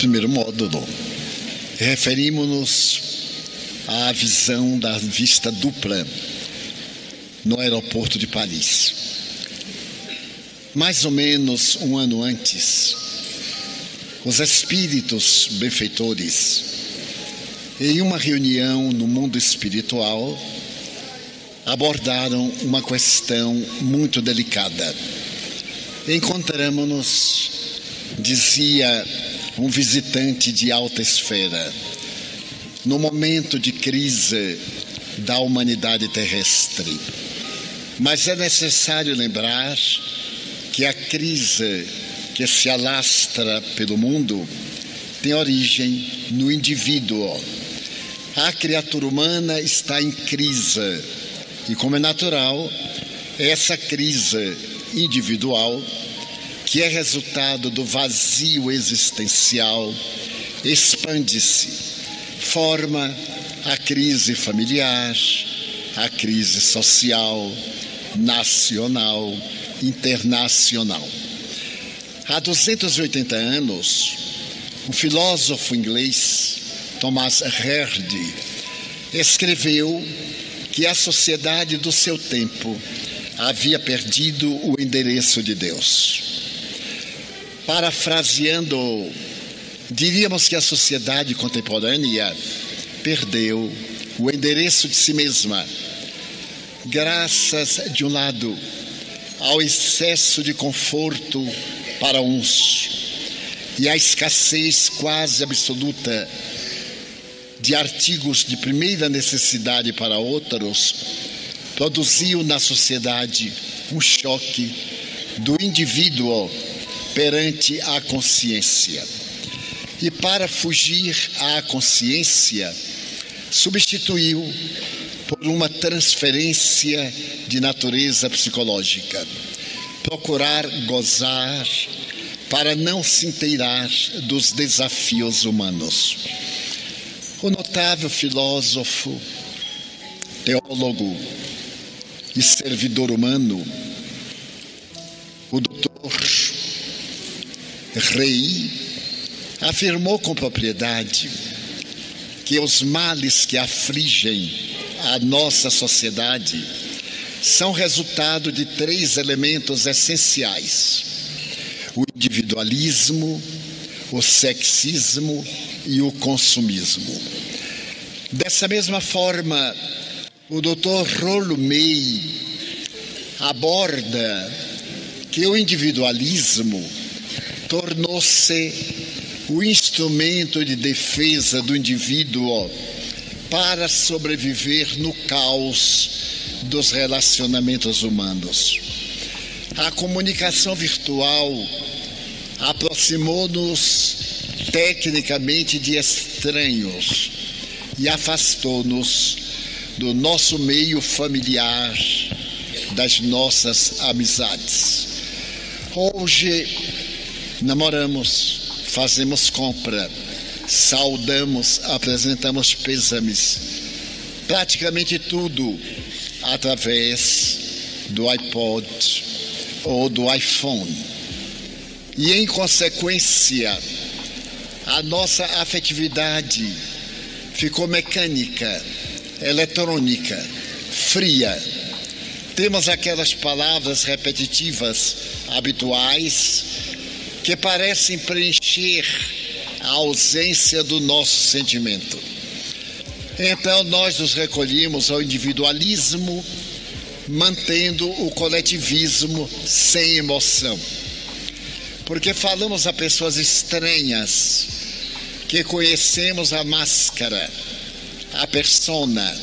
primeiro módulo, referimos-nos à visão da vista dupla no aeroporto de Paris. Mais ou menos um ano antes, os espíritos benfeitores, em uma reunião no mundo espiritual, abordaram uma questão muito delicada. Encontramos-nos, dizia um visitante de alta esfera, no momento de crise da humanidade terrestre. Mas é necessário lembrar que a crise que se alastra pelo mundo tem origem no indivíduo. A criatura humana está em crise e, como é natural, essa crise individual, que é resultado do vazio existencial, expande-se, forma a crise familiar, a crise social, nacional, internacional. Há 280 anos, o filósofo inglês Thomas Hardy escreveu que a sociedade do seu tempo havia perdido o endereço de Deus. Parafraseando, diríamos que a sociedade contemporânea perdeu o endereço de si mesma, graças, de um lado, ao excesso de conforto para uns e à escassez quase absoluta de artigos de primeira necessidade para outros, produziu na sociedade um choque do indivíduo perante a consciência. E para fugir à consciência, substituiu por uma transferência de natureza psicológica. Procurar gozar para não se inteirar dos desafios humanos. O notável filósofo, teólogo e servidor humano, o Dr. Rey, afirmou com propriedade que os males que afligem a nossa sociedade são resultado de 3 elementos essenciais: o individualismo, o sexismo e o consumismo. Dessa mesma forma, o Dr. Rollo May aborda que o individualismo tornou-se o instrumento de defesa do indivíduo para sobreviver no caos dos relacionamentos humanos. A comunicação virtual aproximou-nos tecnicamente de estranhos e afastou-nos do nosso meio familiar, das nossas amizades. Hoje, namoramos, fazemos compra, saudamos, apresentamos pêsames, praticamente tudo através do iPod ou do iPhone. E, em consequência, a nossa afetividade ficou mecânica, eletrônica, fria. Temos aquelas palavras repetitivas, habituais, que parecem preencher a ausência do nosso sentimento. Então, nós nos recolhemos ao individualismo, mantendo o coletivismo sem emoção. Porque falamos a pessoas estranhas, que conhecemos a máscara, a persona,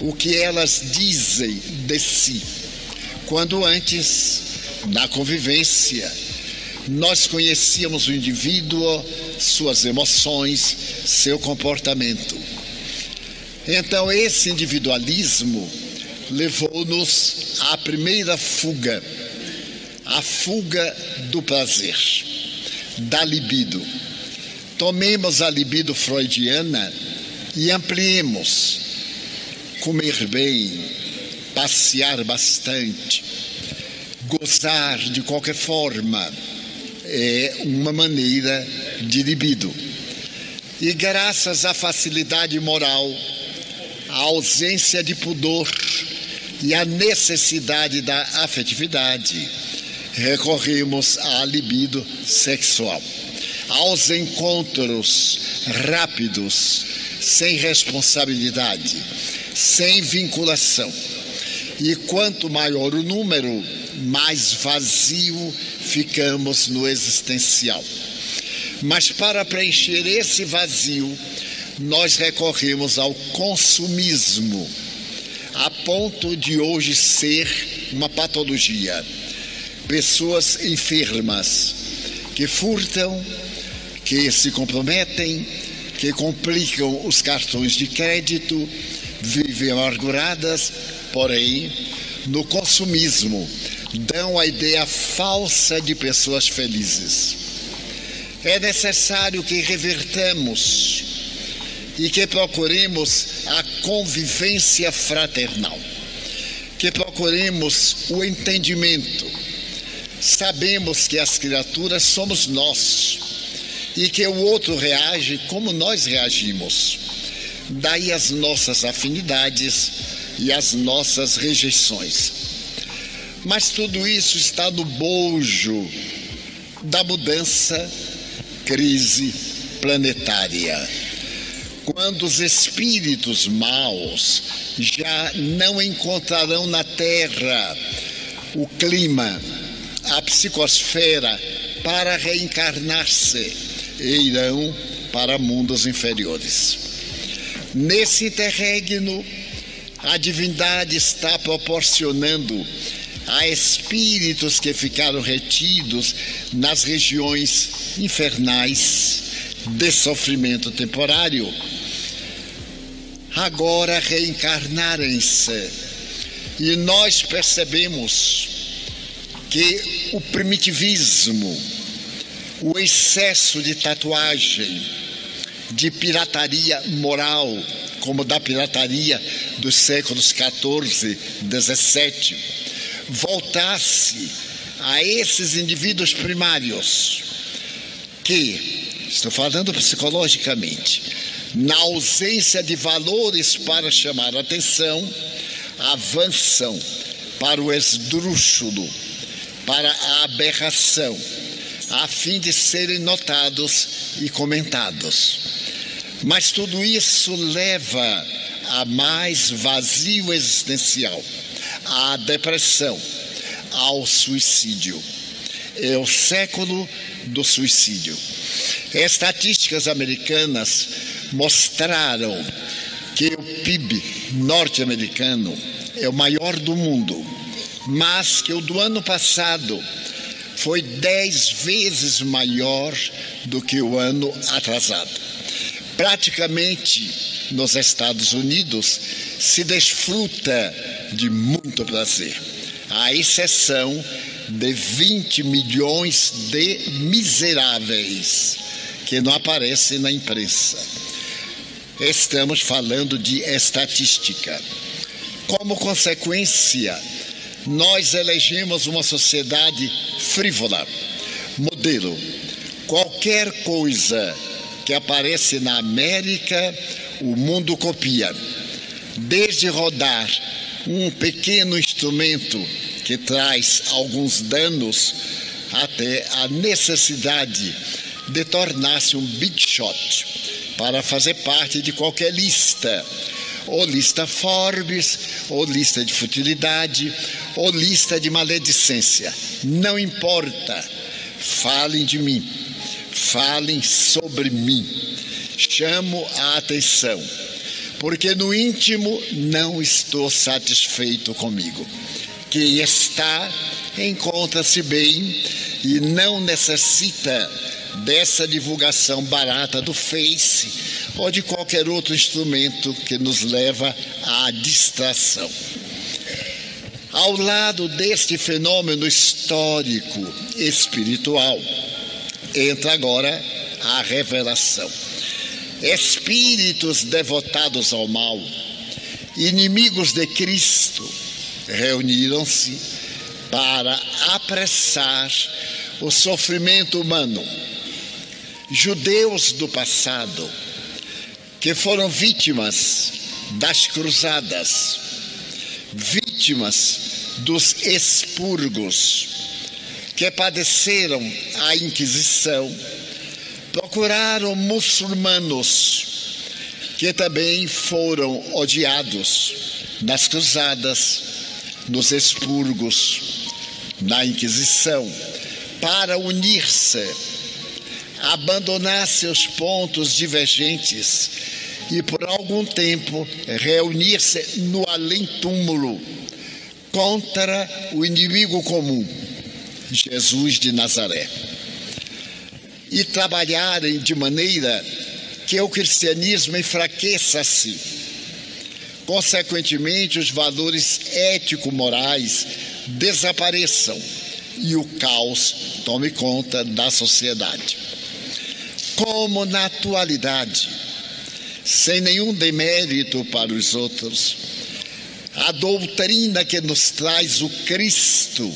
o que elas dizem de si, quando antes, na convivência, nós conhecíamos o indivíduo, suas emoções, seu comportamento. Então, esse individualismo levou-nos à primeira fuga, a fuga do prazer, da libido. Tomemos a libido freudiana e ampliemos. Comer bem, passear bastante, gozar de qualquer forma, é uma maneira de libido. E graças à facilidade moral, à ausência de pudor e à necessidade da afetividade, recorremos à libido sexual, aos encontros rápidos, sem responsabilidade, sem vinculação. E quanto maior o número, mais vazio ficamos no existencial. Mas para preencher esse vazio, nós recorremos ao consumismo, a ponto de hoje ser uma patologia. Pessoas enfermas que furtam, que se comprometem, que complicam os cartões de crédito, vivem amarguradas, porém, no consumismo, dão a ideia falsa de pessoas felizes. É necessário que revertamos e que procuremos a convivência fraternal, que procuremos o entendimento. Sabemos que as criaturas somos nós e que o outro reage como nós reagimos. Daí as nossas afinidades e as nossas rejeições. Mas tudo isso está no bojo da mudança, crise planetária. Quando os espíritos maus já não encontrarão na Terra o clima, a psicosfera para reencarnar-se e irão para mundos inferiores. Nesse interregno, a divindade está proporcionando a espíritos que ficaram retidos nas regiões infernais de sofrimento temporário, agora reencarnarem-se. E nós percebemos que o primitivismo, o excesso de tatuagem, de pirataria moral, como da pirataria dos séculos XIV, XVII, voltasse a esses indivíduos primários que, estou falando psicologicamente, na ausência de valores para chamar a atenção, avançam para o esdrúxulo, para a aberração, a fim de serem notados e comentados. Mas tudo isso leva a mais vazio existencial, à depressão, ao suicídio. É o século do suicídio. Estatísticas americanas mostraram que o PIB norte-americano é o maior do mundo, mas que o do ano passado foi 10 vezes maior do que o ano atrasado. Praticamente nos Estados Unidos se desfruta de muito prazer, à exceção de 20 milhões de miseráveis que não aparecem na imprensa. Estamos falando de estatística. Como consequência, nós elegemos uma sociedade frívola, modelo. Qualquer coisa que aparece na América, o mundo copia. Desde rodar um pequeno instrumento que traz alguns danos, até a necessidade de tornar-se um big shot para fazer parte de qualquer lista, ou lista Forbes, ou lista de futilidade, ou lista de maledicência. Não importa, falem de mim, falem sobre mim, chamo a atenção, porque no íntimo não estou satisfeito comigo. Quem está, encontra-se bem e não necessita dessa divulgação barata do Face ou de qualquer outro instrumento que nos leva à distração. Ao lado deste fenômeno histórico espiritual, entra agora a revelação. Espíritos devotados ao mal, inimigos de Cristo, reuniram-se para apressar o sofrimento humano, judeus do passado, que foram vítimas das cruzadas, vítimas dos expurgos, que padeceram a Inquisição, procuraram muçulmanos que também foram odiados nas cruzadas, nos expurgos, na Inquisição, para unir-se, abandonar seus pontos divergentes e por algum tempo reunir-se no além-túmulo contra o inimigo comum, Jesus de Nazaré, e trabalharem de maneira que o cristianismo enfraqueça-se. Consequentemente, os valores ético-morais desapareçam e o caos tome conta da sociedade. Como na atualidade, sem nenhum demérito para os outros, a doutrina que nos traz o Cristo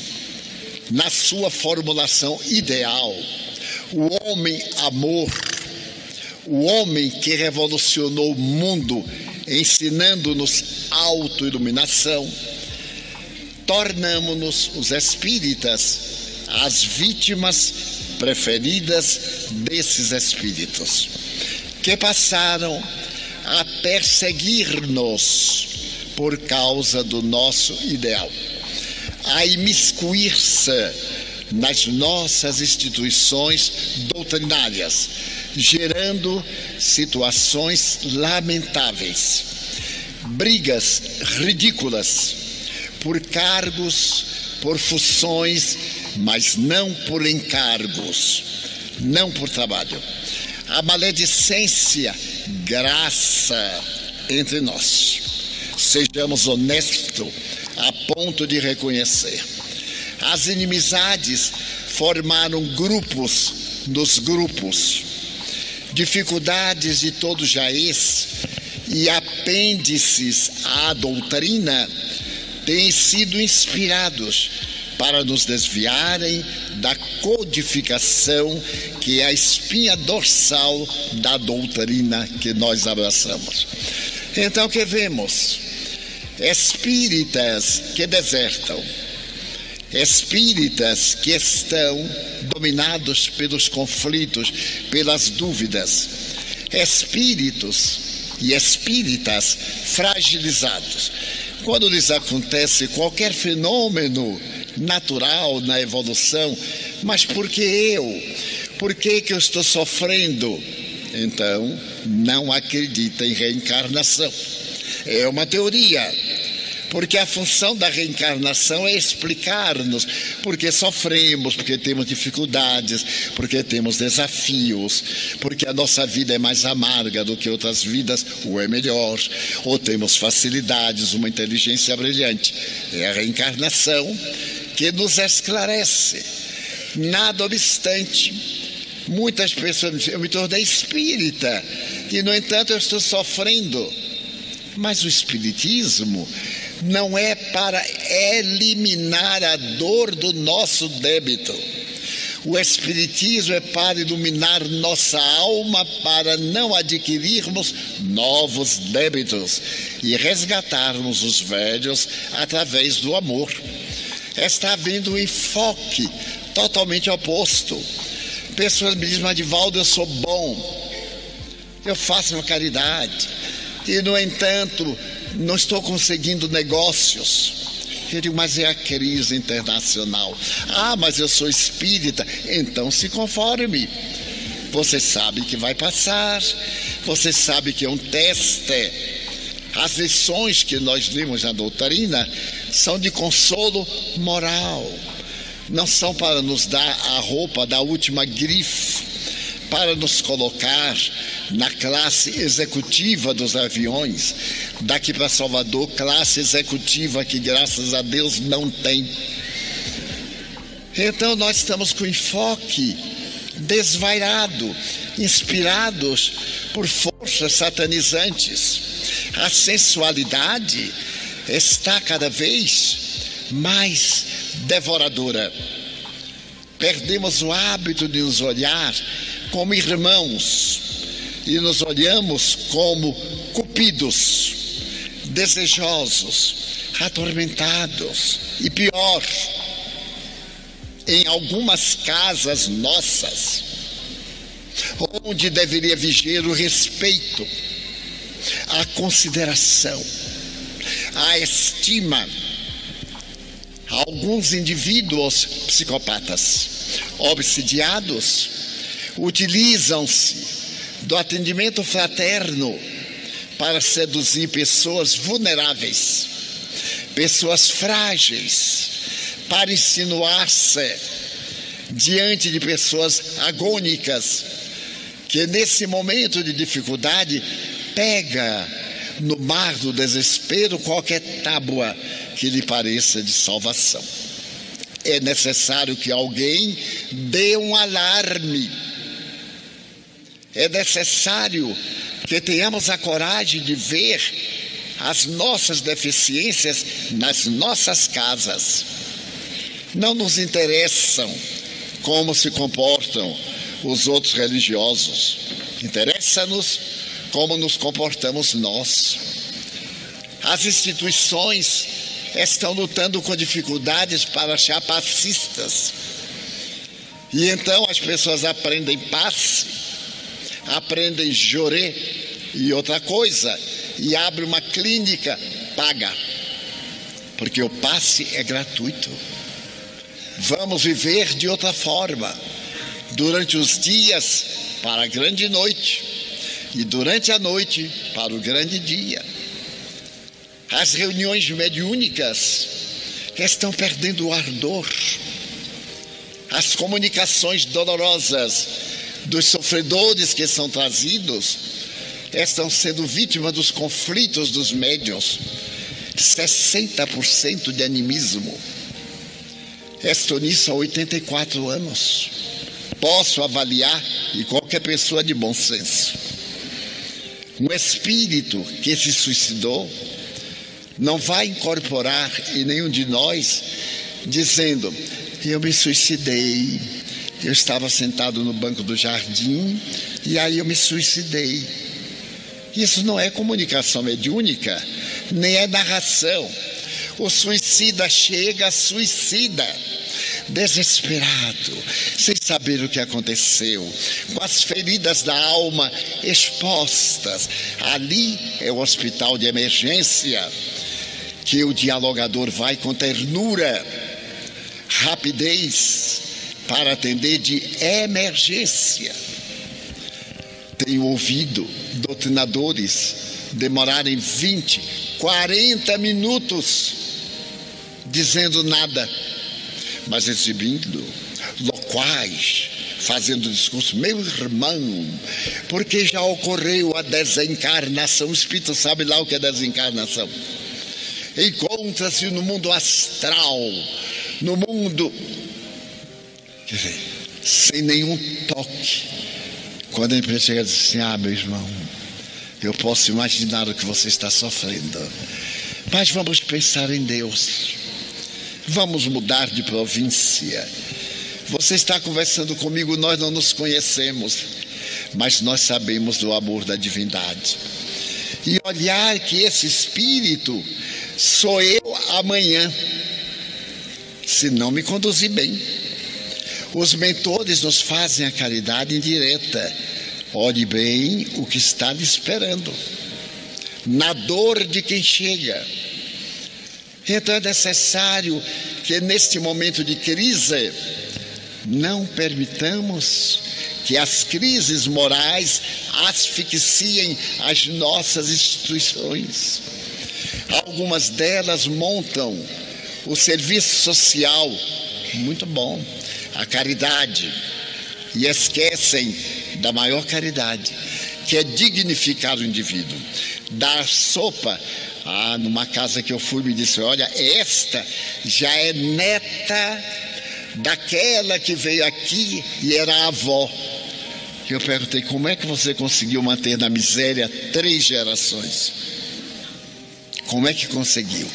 na sua formulação ideal, o homem amor, o homem que revolucionou o mundo ensinando-nos autoiluminação, tornamo-nos, os espíritas, as vítimas preferidas desses espíritos, que passaram a perseguir-nos por causa do nosso ideal, a imiscuir-se nas nossas instituições doutrinárias, gerando situações lamentáveis, brigas ridículas por cargos, por funções, mas não por encargos, não por trabalho. A maledicência graça entre nós. Sejamos honestos a ponto de reconhecer. As inimizades formaram grupos nos grupos. Dificuldades de todo jaez e apêndices à doutrina têm sido inspirados para nos desviarem da codificação, que é a espinha dorsal da doutrina que nós abraçamos. Então, o que vemos? Espíritas que desertam, espíritas que estão dominados pelos conflitos, pelas dúvidas, espíritos e espíritas fragilizados. Quando lhes acontece qualquer fenômeno natural na evolução, mas por que eu? Por que eu estou sofrendo? Então, não acredita em reencarnação. É uma teoria. Porque a função da reencarnação é explicar-nos porque sofremos, porque temos dificuldades, porque temos desafios, porque a nossa vida é mais amarga do que outras vidas, ou é melhor, ou temos facilidades, uma inteligência brilhante. É a reencarnação que nos esclarece. Nada obstante, muitas pessoas dizem, eu me tornei espírita, e no entanto eu estou sofrendo. Mas o espiritismo não é para eliminar a dor do nosso débito. O espiritismo é para iluminar nossa alma, para não adquirirmos novos débitos e resgatarmos os velhos através do amor. Está havendo um enfoque totalmente oposto. Pessoas me dizem, mas Divaldo, eu sou bom, eu faço uma caridade e, no entanto, não estou conseguindo negócios. Eu digo, mas é a crise internacional. Ah, mas eu sou espírita. Então se conforme. Você sabe que vai passar. Você sabe que é um teste. As lições que nós lemos na doutrina são de consolo moral. Não são para nos dar a roupa da última grife, para nos colocar na classe executiva dos aviões, daqui para Salvador, classe executiva que graças a Deus não tem. Então nós estamos com enfoque desvairado, inspirados por forças satanizantes. A sensualidade está cada vez mais devoradora. Perdemos o hábito de nos olhar como irmãos e nos olhamos como cupidos, desejosos, atormentados e pior, em algumas casas nossas, onde deveria vigiar o respeito, a consideração, a estima. Alguns indivíduos psicopatas obsidiados utilizam-se do atendimento fraterno para seduzir pessoas vulneráveis, pessoas frágeis, para insinuar-se diante de pessoas agônicas, que nesse momento de dificuldade pega no mar do desespero qualquer tábua que lhe pareça de salvação. É necessário que alguém dê um alarme. É necessário que tenhamos a coragem de ver as nossas deficiências nas nossas casas. Não nos interessam como se comportam os outros religiosos. Interessa-nos como nos comportamos nós. As instituições estão lutando com dificuldades para achar passistas. E então as pessoas aprendem passe, aprendem jorê e outra coisa, e abre uma clínica paga, porque o passe é gratuito. Vamos viver de outra forma, durante os dias para a grande noite e durante a noite para o grande dia. As reuniões mediúnicas estão perdendo o ardor. As comunicações dolorosas dos sofredores que são trazidos estão sendo vítimas dos conflitos dos médiuns. 60% de animismo. Estou nisso há 84 anos. Posso avaliar, e qualquer pessoa de bom senso. Um espírito que se suicidou não vai incorporar em nenhum de nós dizendo: eu me suicidei, eu estava sentado no banco do jardim e aí eu me suicidei. Isso não é comunicação mediúnica, nem é narração. O suicida chega, suicida, desesperado, sem saber o que aconteceu, com as feridas da alma expostas. Ali é o hospital de emergência, que o dialogador vai com ternura, rapidez, para atender de emergência. Tenho ouvido doutrinadores demorarem 20, 40 minutos dizendo nada, mas exibindo locais, fazendo discurso: meu irmão, porque já ocorreu a desencarnação. O espírito sabe lá o que é desencarnação. Encontra-se no mundo astral, no mundo, quer dizer, sem nenhum toque. Quando a empresa chega e diz assim: ah, meu irmão, eu posso imaginar o que você está sofrendo, mas vamos pensar em Deus, vamos mudar de província. Você está conversando comigo, nós não nos conhecemos, mas nós sabemos do amor da divindade. E olhar que esse espírito sou eu amanhã, se não me conduzir bem. Os mentores nos fazem a caridade indireta. Olhe bem o que está lhe esperando, na dor de quem chega. Então é necessário que neste momento de crise não permitamos que as crises morais asfixiem as nossas instituições. Algumas delas montam o serviço social, muito bom, a caridade, e esquecem da maior caridade, que é dignificar o indivíduo. Dar sopa. Numa casa que eu fui, me disse: olha, esta já é neta daquela que veio aqui e era a avó. Eu perguntei: como é que você conseguiu manter na miséria 3 gerações? Como é que conseguiu?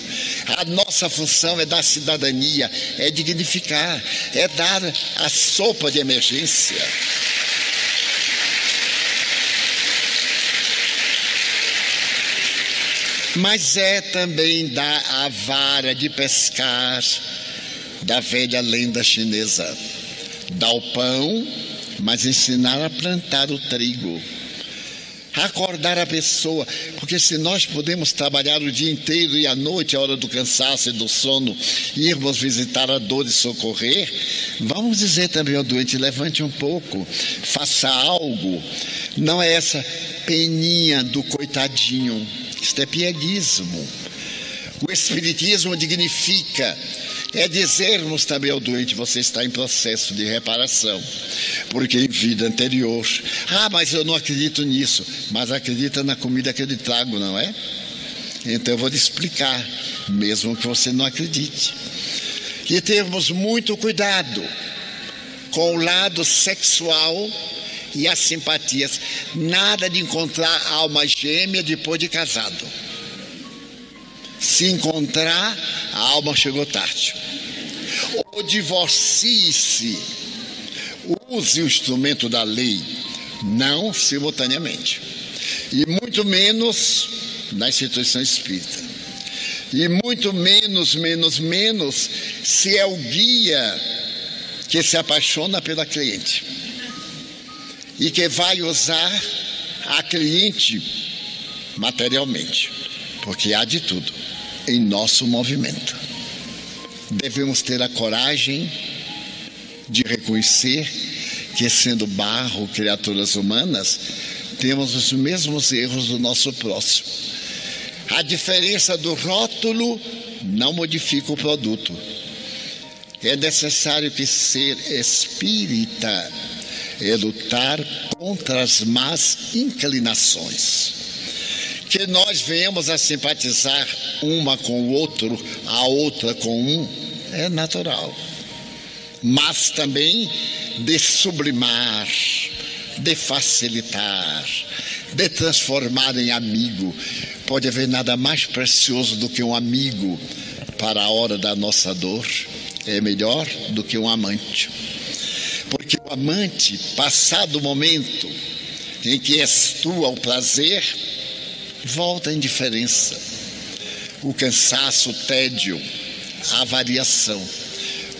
A nossa função é dar cidadania, é dignificar, é dar a sopa de emergência. mas é também dar a vara de pescar da velha lenda chinesa. Dar o pão, mas ensinar a plantar o trigo. Acordar a pessoa, porque se nós podemos trabalhar o dia inteiro e à noite, a hora do cansaço e do sono, irmos visitar a dor e socorrer, vamos dizer também ao doente: levante um pouco, faça algo. Não é essa peninha do coitadinho, isto é pieguismo. O Espiritismo dignifica, é dizermos também ao doente: você está em processo de reparação, porque em vida anterior, mas eu não acredito nisso, mas acredita na comida que eu lhe trago, não é? Então eu vou lhe explicar, mesmo que você não acredite. E termos muito cuidado com o lado sexual e as simpatias. Nada de encontrar alma gêmea depois de casado. Se encontrar, a alma chegou tarde. Ou divorcie-se. Use o instrumento da lei, não simultaneamente. E muito menos na instituição espírita. E muito menos se é o guia que se apaixona pela cliente e que vai usar a cliente materialmente, porque há de tudo em nosso movimento. Devemos ter a coragem de reconhecer que, sendo barro, criaturas humanas, temos os mesmos erros do nosso próximo. A diferença do rótulo não modifica o produto. É necessário que ser espírita é lutar contra as más inclinações. Que nós venhamos a simpatizar uma com o outro, a outra com um, é natural. Mas também de sublimar, de facilitar, de transformar em amigo. Pode haver nada mais precioso do que um amigo para a hora da nossa dor. É melhor do que um amante. Porque o amante, passado o momento em que és tu ao prazer, volta a indiferença, o cansaço, o tédio, a variação.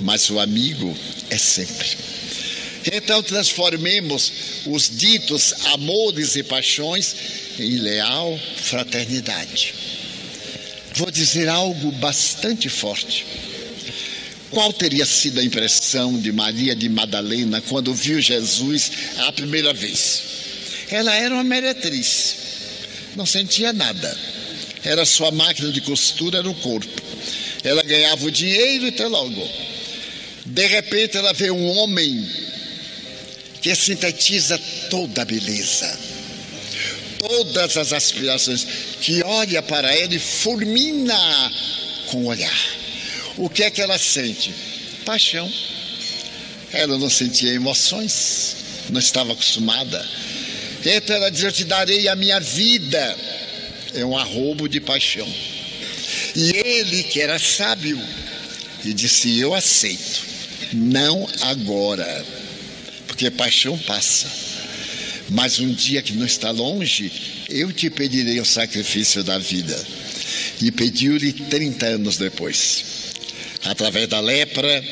Mas o amigo é sempre. Então transformemos os ditos amores e paixões em leal fraternidade. Vou dizer algo bastante forte. Qual teria sido a impressão de Maria de Madalena quando viu Jesus a primeira vez? Ela era uma meretriz, não sentia nada. Era sua máquina de costura no corpo. Ela ganhava o dinheiro e até logo. De repente ela vê um homem que sintetiza toda a beleza, todas as aspirações, que olha para ela e fulmina com o olhar. O que é que ela sente? Paixão. Ela não sentia emoções, não estava acostumada. Então ela diz: eu te darei a minha vida. É um arrobo de paixão. E ele, que era sábio, e disse: eu aceito, não agora, porque paixão passa, mas um dia que não está longe, eu te pedirei o sacrifício da vida. E pediu-lhe 30 anos depois, através da lepra,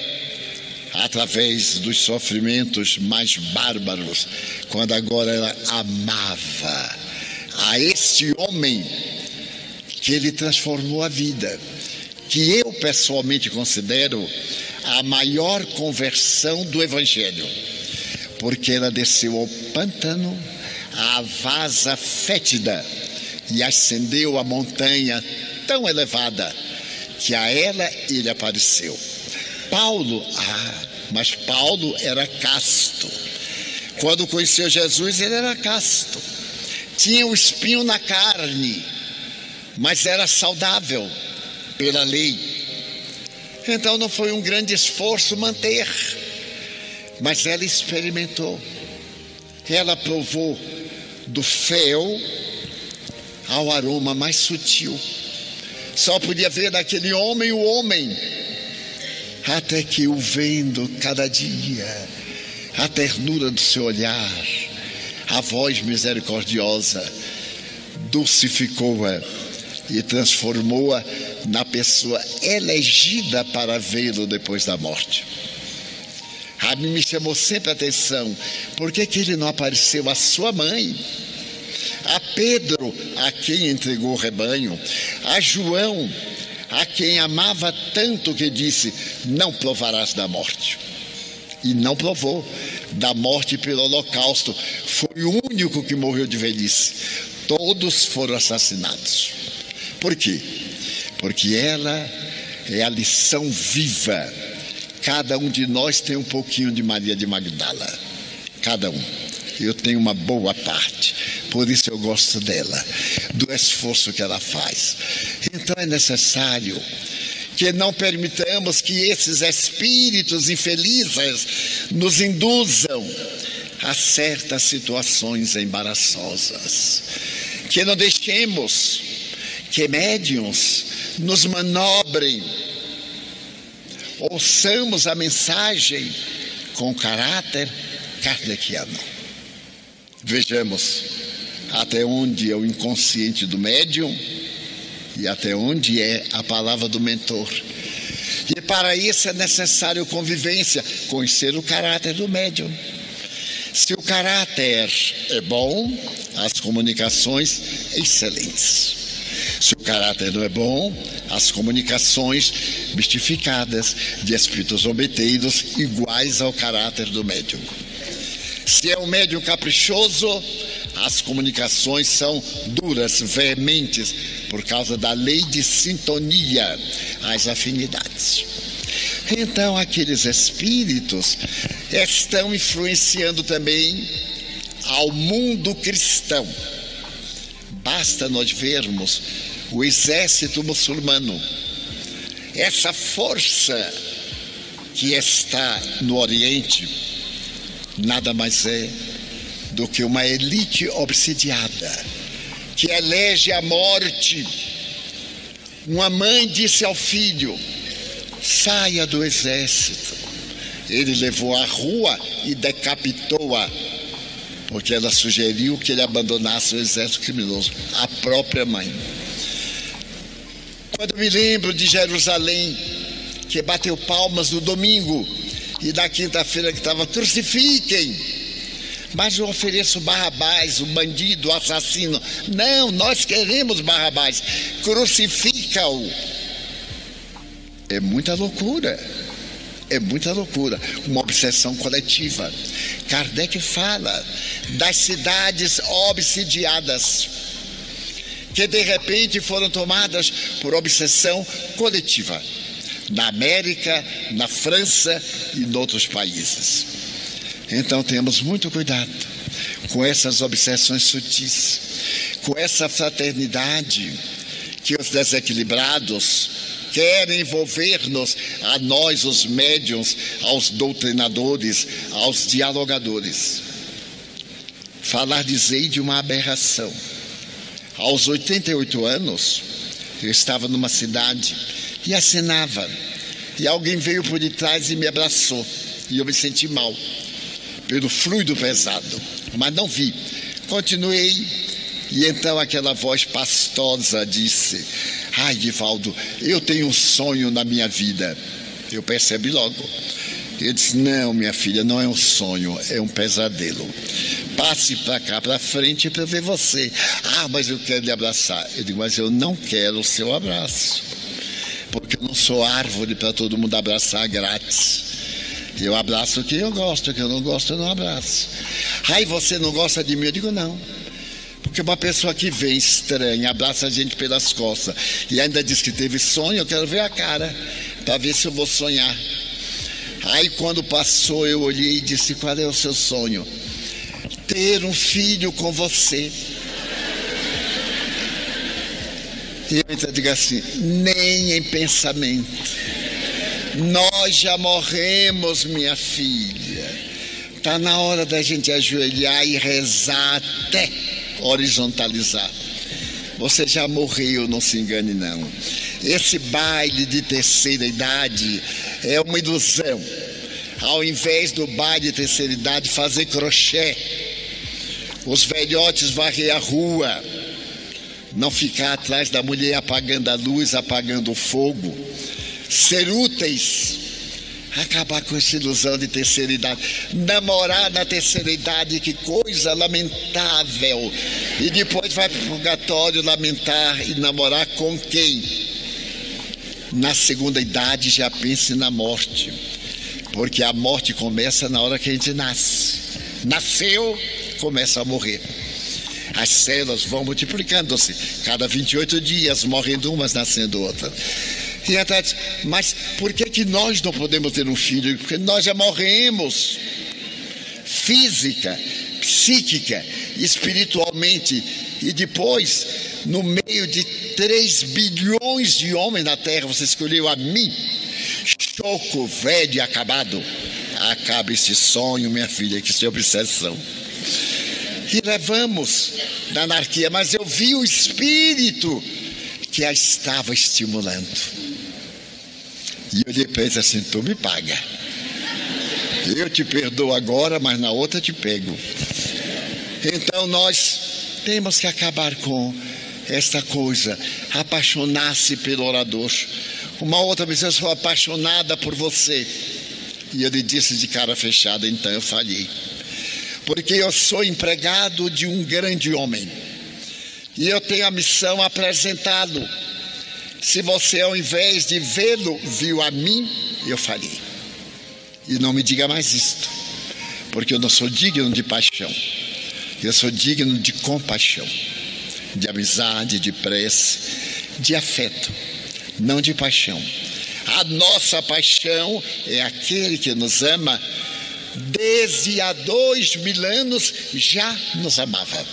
através dos sofrimentos mais bárbaros, quando agora ela amava a esse homem que ele transformou a vida, que eu pessoalmente considero a maior conversão do Evangelho, porque ela desceu ao pântano, à vasa fétida, e ascendeu a montanha tão elevada que a ela ele apareceu. Paulo, mas Paulo era casto. Quando conheceu Jesus, ele era casto. Tinha o espinho na carne, mas era saudável pela lei. Então não foi um grande esforço manter, mas ela experimentou. Ela provou do fel ao aroma mais sutil. Só podia ver daquele homem o homem, até que o vendo cada dia, a ternura do seu olhar, a voz misericordiosa, dulcificou-a e transformou-a na pessoa elegida para vê-lo depois da morte. A mim me chamou sempre a atenção, por que ele não apareceu à sua mãe, a Pedro, a quem entregou o rebanho, a João, a quem amava tanto que disse, não provarás da morte. E não provou da morte pelo holocausto, foi o único que morreu de velhice. Todos foram assassinados. Por quê? Porque ela é a lição viva. Cada um de nós tem um pouquinho de Maria de Magdala. Cada um. Eu tenho uma boa parte. Por isso eu gosto dela, do esforço que ela faz. Então é necessário que não permitamos que esses espíritos infelizes nos induzam a certas situações embaraçosas. Que não deixemos que médiuns nos manobrem. Ouçamos a mensagem com caráter kardeciano. Vejamos até onde é o inconsciente do médium e até onde é a palavra do mentor. E para isso é necessário convivência, conhecer o caráter do médium. Se o caráter é bom, as comunicações excelentes. Se o caráter não é bom, as comunicações mistificadas de espíritos zombeteiros iguais ao caráter do médium. Se é um médium caprichoso, as comunicações são duras, veementes, por causa da lei de sintonia, as afinidades. Então, aqueles espíritos estão influenciando também ao mundo cristão. Basta nós vermos o exército muçulmano, essa força que está no Oriente, nada mais é do que uma elite obsidiada, que elege a morte. Uma mãe disse ao filho, saia do exército. Ele levou à rua e decapitou-a, porque ela sugeriu que ele abandonasse o exército criminoso, a própria mãe. Quando me lembro de Jerusalém, que bateu palmas no domingo, e na quinta-feira que estava, crucifiquem, mas eu ofereço Barrabás, o bandido, o assassino. Não, nós queremos Barrabás, crucifica-o. É muita loucura, uma obsessão coletiva. Kardec fala das cidades obsidiadas, que de repente foram tomadas por obsessão coletiva, na América, na França e em outros países. Então temos muito cuidado com essas obsessões sutis, com essa fraternidade que os desequilibrados querem envolver-nos, a nós os médiuns, aos doutrinadores, aos dialogadores. Falar de Zeide uma aberração. Aos 88 anos, eu estava numa cidade e assinava, e alguém veio por detrás e me abraçou, e eu me senti mal pelo fluido pesado, mas não vi. Continuei, e então aquela voz pastosa disse, ai, Divaldo, eu tenho um sonho na minha vida. Eu percebi logo. Eu disse, não, minha filha, não é um sonho, é um pesadelo. Passe para cá, para frente, para eu ver você. Ah, mas eu quero lhe abraçar. Eu digo, mas eu não quero o seu abraço, porque eu não sou árvore para todo mundo abraçar grátis. Eu abraço quem eu gosto, quem eu não gosto eu não abraço. Ai, você não gosta de mim? Eu digo, não. Porque uma pessoa que vem estranha, abraça a gente pelas costas e ainda diz que teve sonho, eu quero ver a cara, para ver se eu vou sonhar. Aí quando passou, eu olhei e disse, qual é o seu sonho? Ter um filho com você. E eu então digo assim, nem em pensamento. Nós já morremos, minha filha. Está na hora da gente ajoelhar e rezar até horizontalizar. Você já morreu, não se engane não. Esse baile de terceira idade é uma ilusão. Ao invés do baile de terceira idade fazer crochê, os velhotes varrer a rua, não ficar atrás da mulher apagando a luz, apagando o fogo, ser úteis, acabar com essa ilusão de terceira idade, namorar na terceira idade, que coisa lamentável, e depois vai para o purgatório lamentar e namorar com quem? Na segunda idade já pense na morte, porque a morte começa na hora que a gente nasce. Nasceu, começa a morrer. As células vão multiplicando-se, cada 28 dias morrendo umas, nascendo outras. E até diz, mas por que nós não podemos ter um filho? Porque nós já morremos, física, psíquica, espiritualmente. E depois, no meio de 3 bilhões de homens na Terra, você escolheu a mim, choco, velho e acabado. Acaba esse sonho, minha filha, que isso é obsessão. E levamos da anarquia, mas eu vi o espírito que a estava estimulando. E eu olhei para ele assim, tu me paga. Eu te perdoo agora, mas na outra te pego. Então nós temos que acabar com esta coisa, apaixonar-se pelo orador. Uma outra vez eu sou apaixonada por você. E eu lhe disse de cara fechada, então eu falhei. Porque eu sou empregado de um grande homem. E eu tenho a missão de apresentá-lo. Se você, ao invés de vê-lo, viu a mim, eu falhei. E não me diga mais isto. Porque eu não sou digno de paixão. Eu sou digno de compaixão. De amizade, de prece, de afeto. Não de paixão. A nossa paixão é aquele que nos ama. Desde há 2000 anos já nos amava.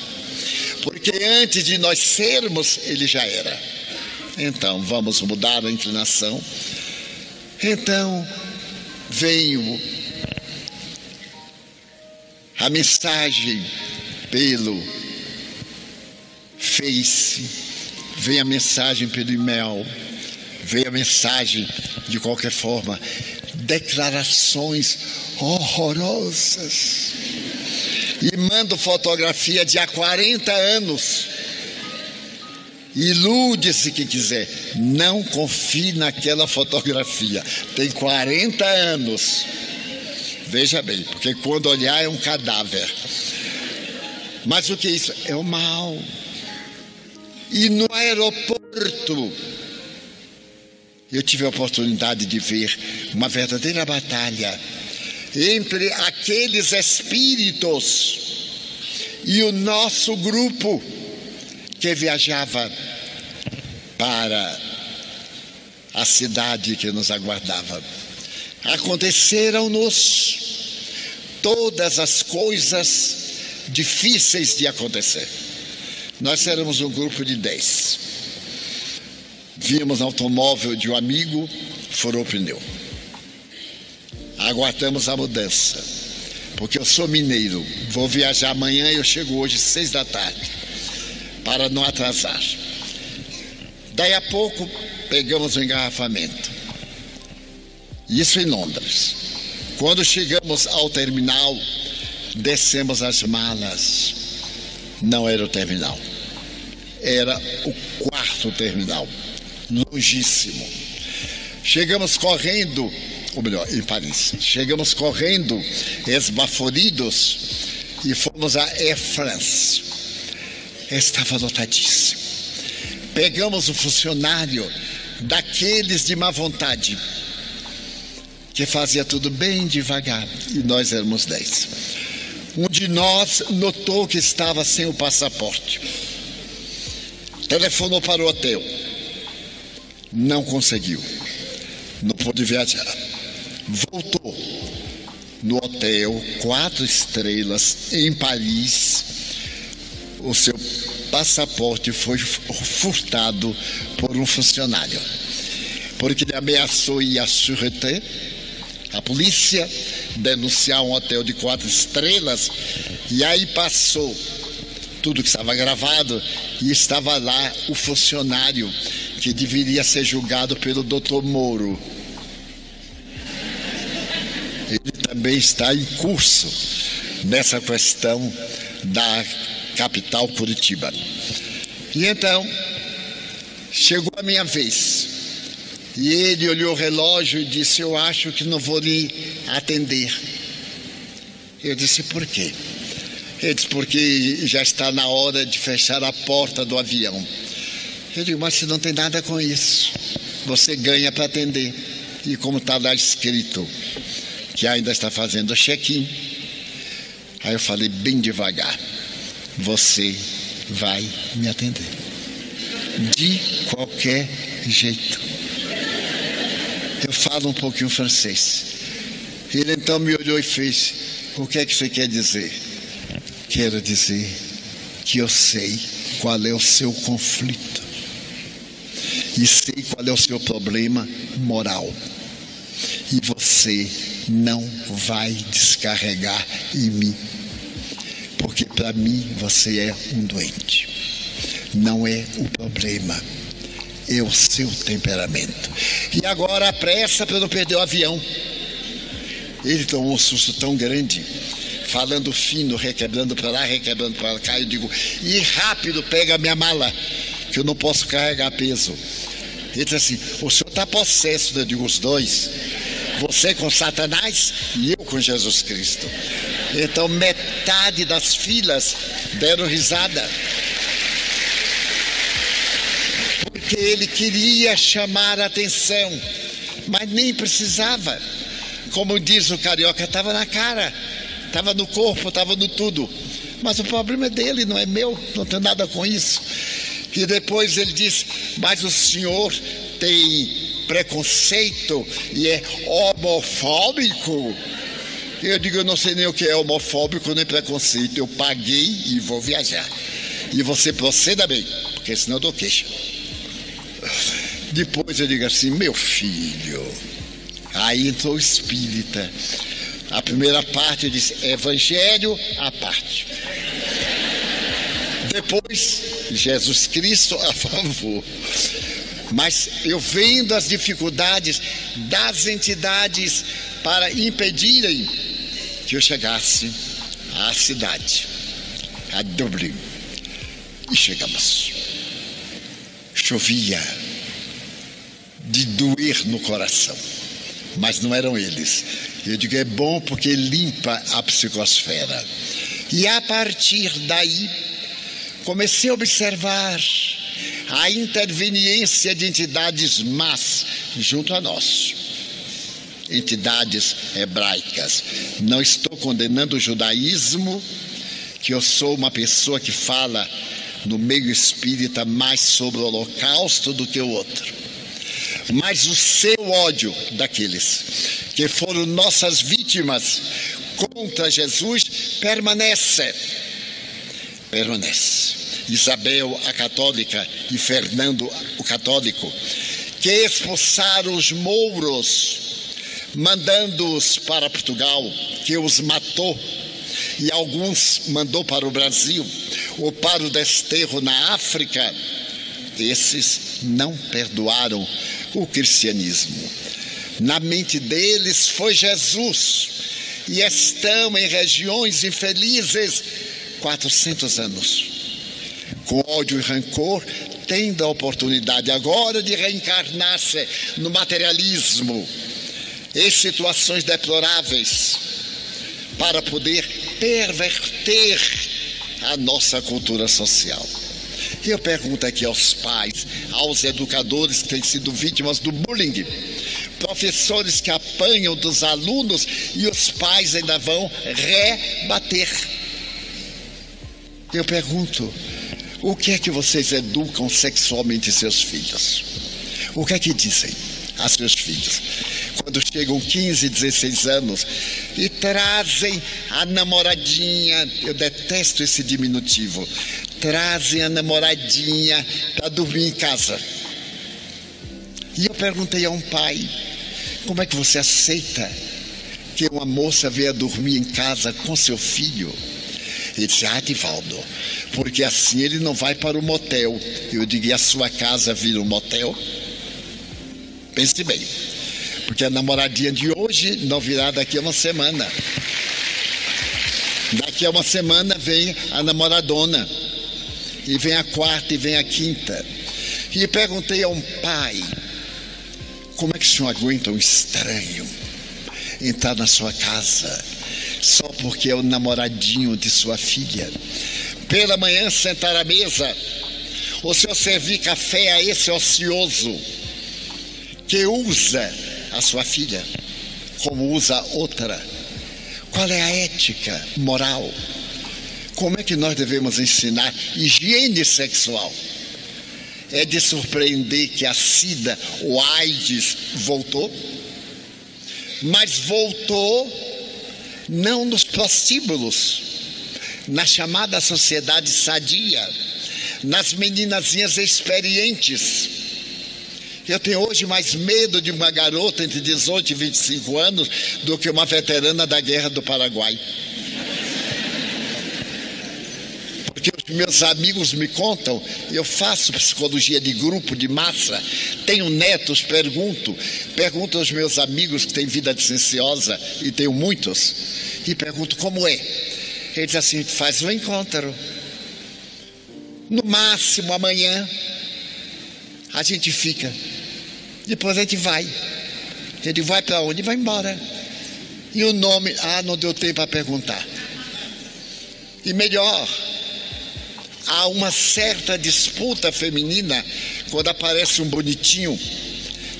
Porque antes de nós sermos, ele já era. Então vamos mudar a inclinação. Então veio a mensagem pelo Face, veio a mensagem pelo e-mail, veio a mensagem de qualquer forma, declarações horrorosas. E mando fotografia de há 40 anos. Ilude-se que quiser, não confie naquela fotografia, tem 40 anos. Veja bem, porque quando olhar é um cadáver. Mas o que é isso? É o mal. E no aeroporto eu tive a oportunidade de ver uma verdadeira batalha entre aqueles espíritos e o nosso grupo que viajava para a cidade que nos aguardava. Aconteceram-nos todas as coisas difíceis de acontecer. Nós éramos um grupo de 10. Vimos no automóvel de um amigo, furou o pneu. Aguardamos a mudança, porque eu sou mineiro, vou viajar amanhã e eu chego hoje 6 da tarde, para não atrasar. Daí a pouco pegamos o engarrafamento. Isso em Londres. Quando chegamos ao terminal, descemos as malas. Não era o terminal, era o 4º terminal, longíssimo. Chegamos correndo, ou melhor, em Paris. Chegamos correndo, esbaforidos, e fomos à Air France. Estava lotadíssimo. Pegamos o funcionário daqueles de má vontade, que fazia tudo bem devagar, e nós éramos 10. Um de nós notou que estava sem o passaporte. Telefonou para o hotel. Não conseguiu. Não pôde viajar. Voltou no hotel 4 estrelas em Paris. O seu passaporte foi furtado por um funcionário, porque ele ameaçou ir à sûreté, a polícia, denunciar um hotel de 4 estrelas, e aí passou tudo que estava gravado, e estava lá o funcionário que deveria ser julgado pelo Dr. Moro. Ele também está em curso nessa questão da capital Curitiba. E então, chegou a minha vez. E ele olhou o relógio e disse: eu acho que não vou lhe atender. Eu disse: por quê? Ele disse: porque já está na hora de fechar a porta do avião. Eu digo: mas se não tem nada com isso, você ganha para atender. E como está lá escrito que ainda está fazendo check-in, aí eu falei bem devagar: você vai me atender, de qualquer jeito. Eu falo um pouquinho francês. Ele então me olhou e fez: o que é que você quer dizer? Quero dizer que eu sei qual é o seu conflito e sei qual é o seu problema moral, e você não vai descarregar em mim, porque para mim você é um doente. Não é o problema, é o seu temperamento. E agora apressa para não perder o avião. Ele tomou um susto tão grande, falando fino, requebrando para lá, requebrando para cá. Eu digo: e rápido, pega a minha mala, que eu não posso carregar peso. Ele disse assim: o senhor está possesso. Eu digo: os dois, você com Satanás e eu com Jesus Cristo. Então metade das filas deram risada, porque ele queria chamar a atenção, mas nem precisava. Como diz o carioca, estava na cara, estava no corpo, estava no tudo. Mas o problema é dele, não é meu, não tenho nada com isso. E depois ele diz: mas o senhor tem preconceito e é homofóbico? Eu digo: eu não sei nem o que é homofóbico nem preconceito. Eu paguei e vou viajar. E você proceda bem, porque senão eu dou queixa. Depois eu digo assim: meu filho. Aí entrou o espírita. A primeira parte eu disse: evangelho à parte. Depois, Jesus Cristo a favor. Mas eu vendo as dificuldades das entidades para impedirem que eu chegasse à cidade, a Dublin. E chegamos. Chovia de doer no coração, mas não eram eles. Eu digo: é bom porque limpa a psicosfera. E a partir daí comecei a observar a interveniência de entidades más junto a nós, entidades hebraicas. Não estou condenando o judaísmo, que eu sou uma pessoa que fala no meio espírita mais sobre o holocausto do que o outro. Mas o seu ódio daqueles que foram nossas vítimas contra Jesus permanece. Isabel, a católica, e Fernando, o católico, que expulsaram os mouros, mandando-os para Portugal, que os matou, e alguns mandou para o Brasil, ou para o desterro na África. Esses não perdoaram o cristianismo. Na mente deles foi Jesus, e estão em regiões infelizes 400 anos, com ódio e rancor, tendo a oportunidade agora de reencarnar-se no materialismo, em situações deploráveis, para poder perverter a nossa cultura social. E eu pergunto aqui aos pais, aos educadores que têm sido vítimas do bullying, professores que apanham dos alunos e os pais ainda vão rebater. Eu pergunto: o que é que vocês educam sexualmente seus filhos? O que é que dizem a seus filhos quando chegam 15, 16 anos e trazem a namoradinha? Eu detesto esse diminutivo. Trazem a namoradinha para dormir em casa. E eu perguntei a um pai: como é que você aceita que uma moça venha dormir em casa com seu filho? Ele disse: Divaldo, porque assim ele não vai para o motel. Eu digo: e a sua casa vira um motel? Pense bem, porque a namoradinha de hoje não virá daqui a uma semana. Daqui a uma semana vem a namoradona. e vem a quarta, e vem a quinta. E perguntei a um pai: como é que o senhor aguenta um estranho entrar na sua casa só porque é o namoradinho de sua filha? Pela manhã sentar à mesa, o senhor servir café a esse ocioso que usa a sua filha como usa outra? Qual é a ética moral? Como é que nós devemos ensinar higiene sexual? É de surpreender que a SIDA, o AIDS, voltou, mas voltou não nos prostíbulos, na chamada sociedade sadia, nas meninazinhas experientes. Eu tenho hoje mais medo de uma garota entre 18 e 25 anos do que uma veterana da Guerra do Paraguai. Porque os meus amigos me contam, eu faço psicologia de grupo, de massa, tenho netos, pergunto aos meus amigos que têm vida licenciosa, e tenho muitos, e pergunto como é. Ele diz assim: faz um encontro, no máximo amanhã a gente fica, depois a gente vai. Ele vai para onde? Vai embora. E o nome? Não deu tempo para perguntar. E melhor, há uma certa disputa feminina quando aparece um bonitinho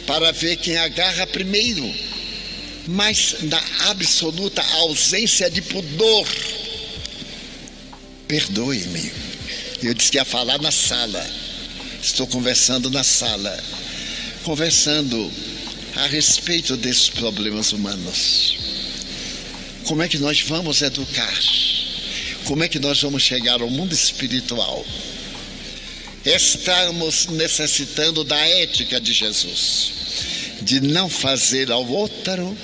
para ver quem agarra primeiro, mas na absoluta ausência de pudor. Perdoe-me, eu disse que ia falar na sala. Estou conversando na sala, conversando a respeito desses problemas humanos. Como é que nós vamos educar? Como é que nós vamos chegar ao mundo espiritual? Estamos necessitando da ética de Jesus, de não fazer ao outro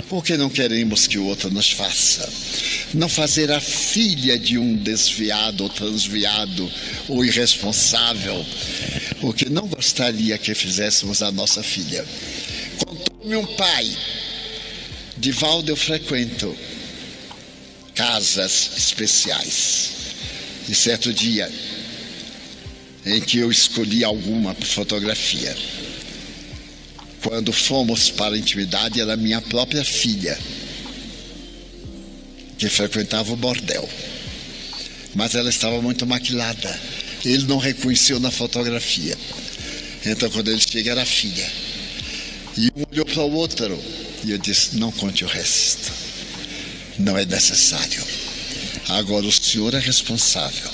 porque não queremos que o outro nos faça. Não fazer a filha de um desviado ou transviado ou irresponsável porque não gostaria que fizéssemos a nossa filha. Contou-me um pai: Divaldo, eu frequento casas especiais, e certo dia em que eu escolhi alguma fotografia, quando fomos para a intimidade, era minha própria filha que frequentava o bordel, mas ela estava muito maquilada, ele não reconheceu na fotografia. Então quando ele chega, era a filha, e um olhou para o outro, e eu disse: não conte o resto, não é necessário. Agora o senhor é responsável,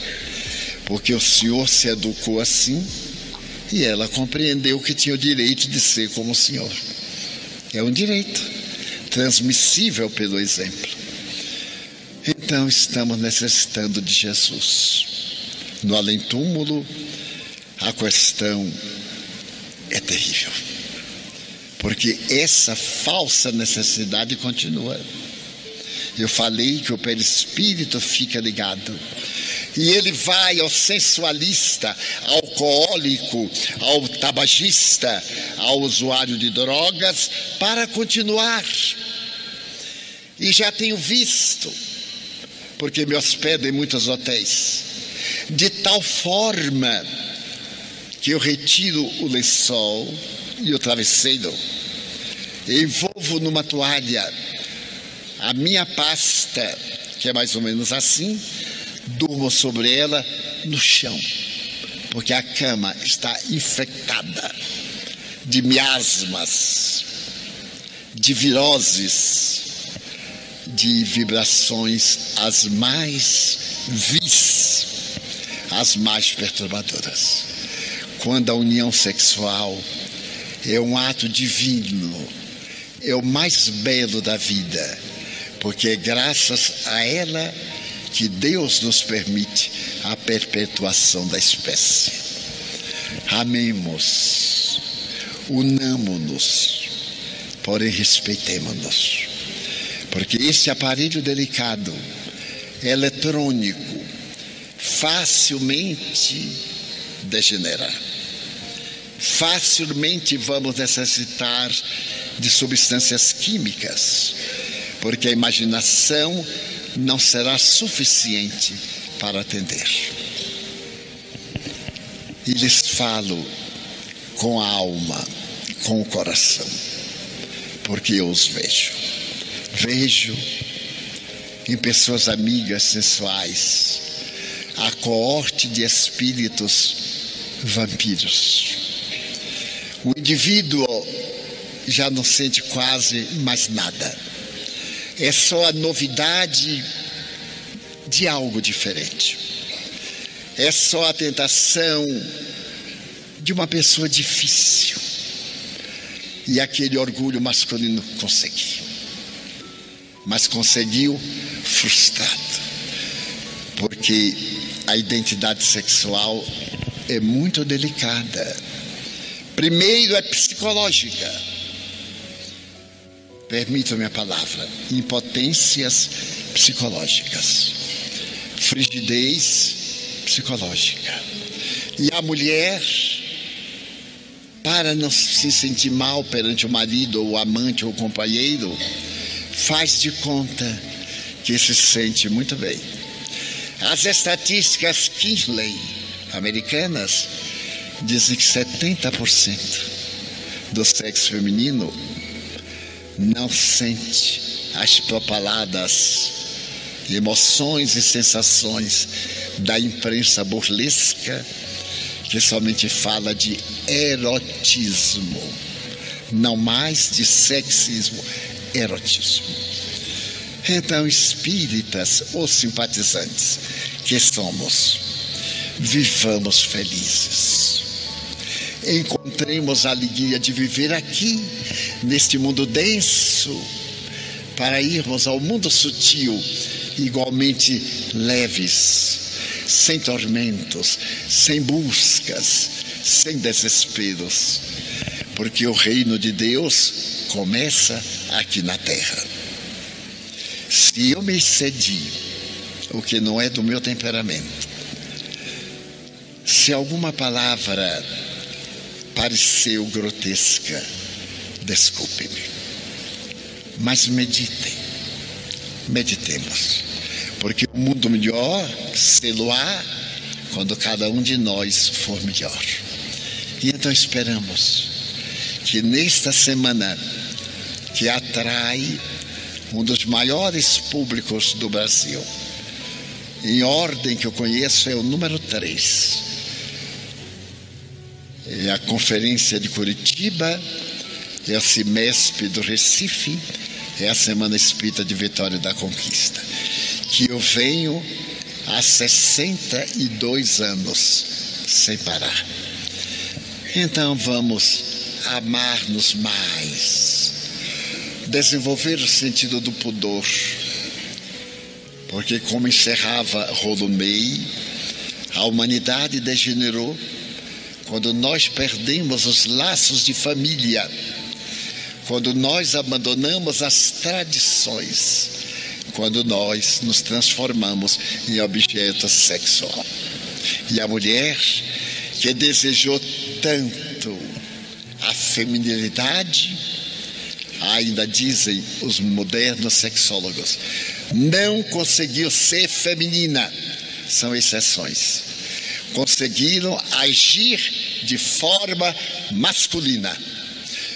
porque o senhor se educou assim, e ela compreendeu que tinha o direito de ser como o senhor. É um direito transmissível pelo exemplo. Então estamos necessitando de Jesus. No além-túmulo, a questão é terrível, porque essa falsa necessidade continua. Eu falei que o perispírito fica ligado, e ele vai ao sensualista, ao alcoólico, ao tabagista, ao usuário de drogas, para continuar. E já tenho visto, porque me hospedo em muitos hotéis, de tal forma que eu retiro o lençol e o travesseiro, envolvo numa toalha a minha pasta, que é mais ou menos assim, durmo sobre ela no chão, porque a cama está infectada de miasmas, de viroses, de vibrações as mais vis, as mais perturbadoras. Quando a união sexual é um ato divino, é o mais belo da vida, porque é graças a ela que Deus nos permite a perpetuação da espécie. Amemos, unamo-nos, porém respeitemo-nos, porque esse aparelho delicado, eletrônico, facilmente degenera. Facilmente vamos necessitar de substâncias químicas, porque a imaginação não será suficiente para atender. e lhes falo com a alma, com o coração, porque eu os vejo. Vejo em pessoas amigas sensuais a coorte de espíritos vampiros. O indivíduo já não sente quase mais nada. É só a novidade de algo diferente. É só a tentação de uma pessoa difícil. E aquele orgulho masculino conseguiu. Mas conseguiu frustrado. Porque a identidade sexual é muito delicada. Primeiro é psicológica. Permitam-me a palavra, impotências psicológicas, frigidez psicológica. E a mulher, para não se sentir mal perante o marido, ou o amante, ou o companheiro, faz de conta que se sente muito bem. As estatísticas Kinsey americanas dizem que 70% do sexo feminino não sente as propaladas emoções e sensações da imprensa burlesca, que somente fala de erotismo, não mais de sexismo, erotismo. Então, espíritas ou simpatizantes que somos, vivamos felizes. Encontremos a alegria de viver aqui, neste mundo denso, para irmos ao mundo sutil, igualmente leves, sem tormentos, sem buscas, sem desesperos, porque o reino de Deus começa aqui na terra. Se eu me excedi, o que não é do meu temperamento, se alguma palavra pareceu grotesca, desculpe-me, mas meditemos, porque o mundo melhor se-lo-á quando cada um de nós for melhor. E então esperamos que nesta semana, que atrai um dos maiores públicos do Brasil, em ordem que eu conheço é o número 3, é a Conferência de Curitiba, é a Cimesp do Recife, é a Semana Espírita de Vitória da Conquista, que eu venho há 62 anos sem parar. Então vamos amar-nos mais, desenvolver o sentido do pudor, porque, como encerrava Rolumei, a humanidade degenerou quando nós perdemos os laços de família, quando nós abandonamos as tradições, quando nós nos transformamos em objeto sexual. E a mulher, que desejou tanto a feminilidade, ainda dizem os modernos sexólogos, não conseguiu ser feminina, são exceções. Conseguiram agir de forma masculina,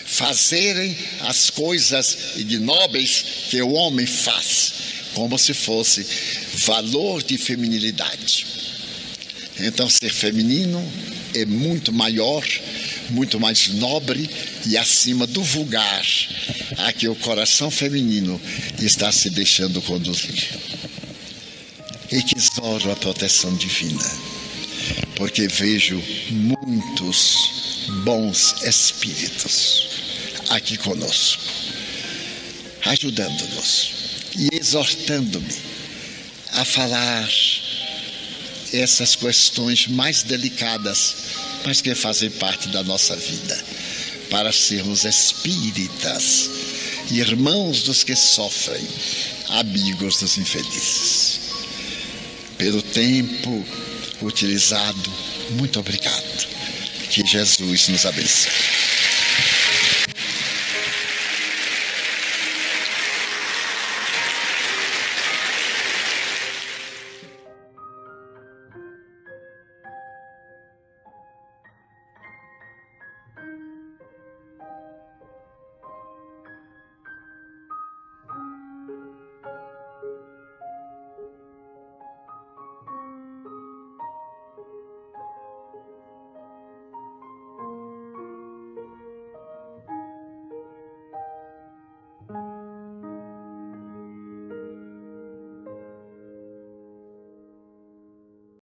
fazerem as coisas ignóbeis que o homem faz, como se fosse valor de feminilidade. Então, ser feminino é muito maior, muito mais nobre e acima do vulgar a que o coração feminino está se deixando conduzir. E que exoro a proteção divina, porque vejo muitos bons espíritos aqui conosco, ajudando-nos e exortando-me a falar essas questões mais delicadas, mas que fazem parte da nossa vida, para sermos espíritas, irmãos dos que sofrem, amigos dos infelizes. Pelo tempo utilizado, muito obrigado. Que Jesus nos abençoe.